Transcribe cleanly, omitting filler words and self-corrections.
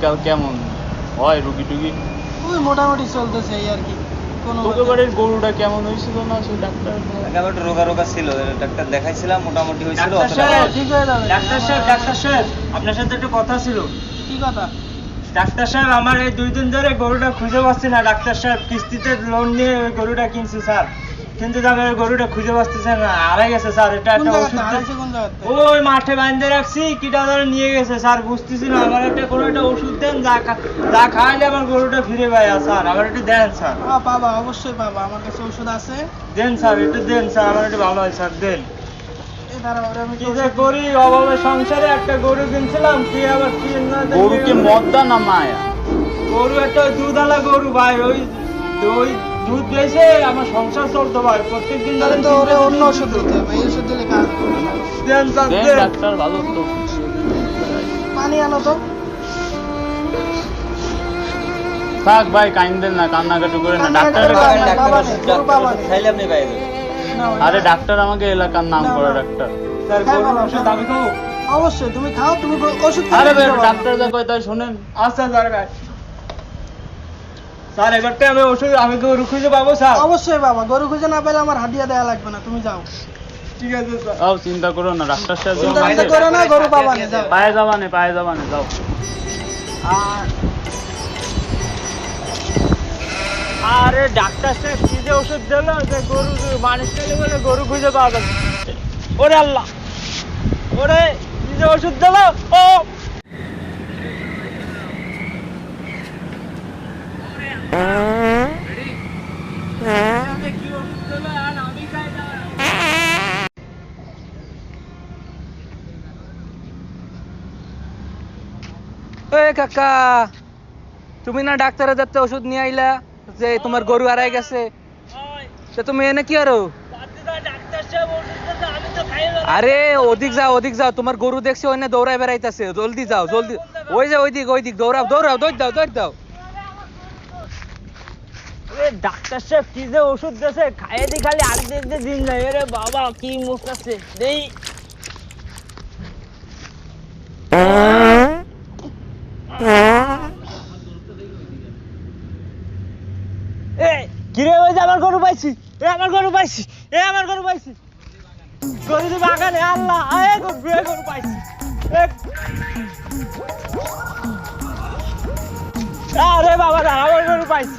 দিনকাল কেমন হয় রুগী টুগী? ওই মোটামুটি চলতেছে এই আর কি। তোকে বাড়ির গরুটা কেমন হয়েছিল না সে ডাক্তার? একেবারে রোগা রোগা ছিল, ডাক্তার দেখাইছিলাম, মোটামুটি হয়েছিল। ঠিক হয়ে যাবে। ডাক্তার সাহেব আপনার সাথে একটু কথা ছিল। কি কথা? ডাক্তার সাহেব আমার এই 2 দিন ধরে গরুটা খুঁজে পাচ্ছি না। ডাক্তার সাহেব কিস্তিতে লোন নিয়ে ওই গরুটা কিনছি স্যার, কিন্তু আমি ওই গরুটা খুঁজে পাচ্ছি না, হারাই গেছে স্যার। এটা একটা ওষুধ ওই মাঠে বাঁধে রাখছি, কিটা ধরে নিয়ে গেছে স্যার, বুঝতেছি না। আমার একটা কোনো একটা ওষুধ দেন, যা খাইলে আমার গরুটা ফিরে পাই স্যার, আমার একটু দেন স্যার। পাবা, অবশ্যই পাবা, আমার কাছে ওষুধ আছে। দেন স্যার, একটু দেন স্যার, আমার একটু ভালো হয় স্যার, দেন। আমি কি যে করি অভাবে সংসারে, একটা গরু কিনছিলাম, কি আবার কি না। গরুকে মদ্দা না মায়া? গরু একটা দুধালা গরু ভাই, ওই দুধ দিয়েছে আমার সংসার চলতো ভাই, প্রত্যেকদিন ধরে তো ওরে অন্য ওষুধ দিতে হবে, এই ওষুধ দিলে কাজ করবে না। দেন স্যার, দেন দেন। ডাক্তার ভালো তো। পানি আনো তো। থাক ভাই, কাইন্দেন না, কান্নাকাটি করে না। ডাক্তার খাইলে আপনি পাই যাবেন। আরে ডাক্তার আমাকে এলাকার নাম করা ডাক্তার। স্যার গরুর ওষুধ দাবি খাবো? অবশ্যই তুমি খাও, তুমি ওষুধ আরে ভাই ডাক্তার যা কয় তাই শোনেন। আচ্ছা স্যার ভাই, স্যার এবারটা আমি ওষুধ, আমি গরু খুঁজে পাবো স্যার? অবশ্যই বাবা, গরু খুঁজে না পেলে আমার হাদিয়া দেয়া লাগবে না, তুমি যাও। ঠিক আছে স্যার। তাও চিন্তা করো না, ডাক্তার সাহেব চিন্তা করো না, গরু পাবা না, যাও। পায়ে যাবানে যাও। আরে ডাক্তার সাহেব কি যে ওষুধ দিল, যে গরু মানুষ খেলে বলে গরু খুঁজে পাওয়া যাবে। ওরে আল্লাহ, ওরে কি যে ওষুধ দিল। ও কাকা, তুমি না ডাক্তারের যাতে ওষুধ নিয়ে আইলা যে তোমার গরু হারাই গেছে, তো তুমি এনে কি আরো? আরে ওদিক যাও, তোমার গরু দেখছি ওইনে দৌড়ায় বেড়াইতেছে, জলদি যাও, জলদি। ওইদিক দৌড়াও, দৌড় দাও। ডাক্তার সাহেব কি যে ওষুধ দিয়েছে, খাইয়ে দি খালি আর দেখতে দিন যায়। রে বাবা কি মুখ আছে দেই। কিরে ওই যে আমার গরু পাইছি, আমার গরু পাইছি। গরু যে বাগানে, আল্লাহ গরু পাইছি। আরে বাবা আমার গরু পাইছি।